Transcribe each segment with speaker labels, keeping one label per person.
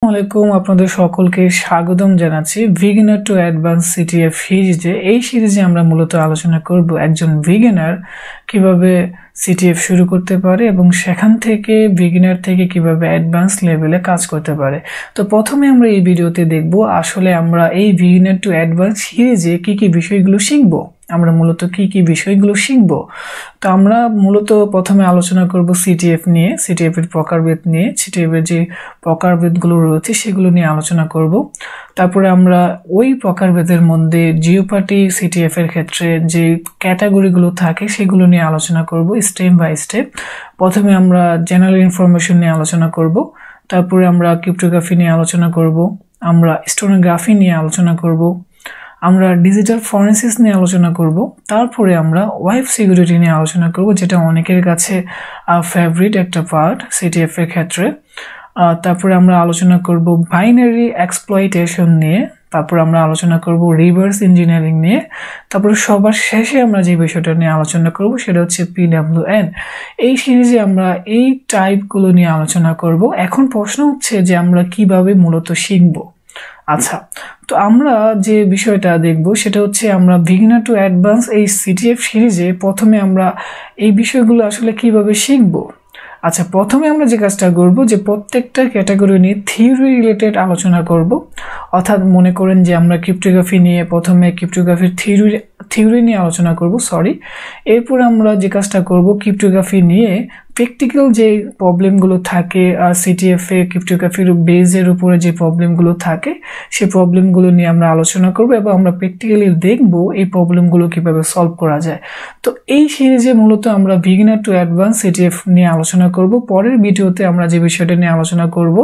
Speaker 1: আলাইকুম আপনাদের সকলকে স্বাগতম জানাচ্ছি বিগিনার টু অ্যাডভান্স সিটিএফ সিরিজে। এই সিরিজে আমরা মূলত আলোচনা করব একজন বিগিনার কিভাবে সিটিএফ শুরু করতে পারে এবং সেখান থেকে বিগিনার থেকে কিভাবে অ্যাডভান্স লেভেলে কাজ করতে পারে। তো প্রথমে আমরা এই ভিডিওতে দেখব আসলে আমরা এই বিগিনার টু অ্যাডভান্স সিরিজে কি কি বিষয়গুলো শিখব, আমরা মূলত কি কি বিষয়গুলো শিখব। তো আমরা মূলত প্রথমে আলোচনা করব সিটিএফ নিয়ে, সিটিএফ এর প্রকারভেদ নিয়ে, সিটিএফ এর যে প্রকারভেদগুলো রয়েছে সেগুলো নিয়ে আলোচনা করব। তারপরে আমরা ওই প্রকারভেদের মধ্যে জিওপার্টি সিটিএফ এর ক্ষেত্রে যে ক্যাটাগরিগুলো থাকে সেগুলো নিয়ে আলোচনা করব স্টেপ বাই স্টেপ। প্রথমে আমরা জেনারেল ইনফরমেশন নিয়ে আলোচনা করব, তারপরে আমরা ক্রিপ্টোগ্রাফি নিয়ে আলোচনা করব, আমরা স্টেনোগ্রাফি নিয়ে আলোচনা করব, আমরা ডিজিটাল ফরেনসিক্স নিয়ে আলোচনা করব, তারপরে আমরা ওয়েব সিকিউরিটি নিয়ে আলোচনা করব, যেটা অনেকের কাছে ফেভারিট একটা পার্ট সিটিএফ এর ক্ষেত্রে। তারপরে আমরা আলোচনা করব বাইনারি এক্সপ্লয়টেশন নিয়ে, তারপর আমরা আলোচনা করব রিভার্স ইঞ্জিনিয়ারিং নিয়ে, তারপরে সবার শেষে আমরা যে বিষয়টা নিয়ে আলোচনা করব সেটা হচ্ছে PWN। এই সিরিজে আমরা এই টাইপগুলো নিয়ে আলোচনা করব। এখন প্রশ্ন হচ্ছে যে আমরা কিভাবে মূলত শিখব। আচ্ছা, তো আমরা যে বিষয়টা দেখব সেটা হচ্ছে আমরা বিগিনার টু অ্যাডভান্স এই সিটিএফ সিরিজে প্রথমে আমরা এই বিষয়গুলো আসলে কিভাবে শিখব। আচ্ছা, প্রথমে আমরা যে কাজটা করব যে প্রত্যেকটা ক্যাটাগরি নিয়ে থিওরি রিলেটেড আলোচনা করব। অর্থাৎ মনে করেন যে আমরা ক্রিপ্টোগ্রাফি নিয়ে প্রথমে ক্রিপ্টোগ্রাফির থিওরি নিয়ে আলোচনা করব, এরপর আমরা যে কাজটা করব ক্রিপ্টোগ্রাফি নিয়ে প্র্যাকটিক্যাল যে প্রবলেমগুলো থাকে সিটিএফ এ ক্রিপ্টোগ্রাফির বেজের উপরে যে প্রবলেমগুলো থাকে সেই প্রবলেমগুলো নিয়ে আমরা আলোচনা করব এবং আমরা প্র্যাকটিক্যালি দেখব এই প্রবলেমগুলো কিভাবে সলভ করা যায়। তো এই সিরিজে মূলত আমরা বিগিনার টু অ্যাডভান্স সিটিএফ নিয়ে আলোচনা করব। পরের ভিডিওতে আমরা যে বিষয়টা নিয়ে আলোচনা করব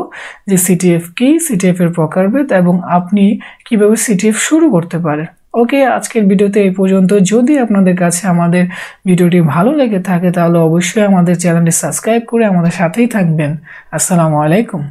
Speaker 1: যে সিটিএফ কি, সিটিএফ এর প্রকারভেদ এবং আপনি কিভাবে সিটিএফ শুরু করতে পারেন। ওকে, আজকের ভিডিওতে এই পর্যন্ত। যদি আপনাদের কাছে আমাদের ভিডিওটি ভালো লেগে থাকে তাহলে অবশ্যই আমাদের চ্যানেলটি সাবস্ক্রাইব করে আমাদের সাথেই থাকবেন। আসসালামু আলাইকুম।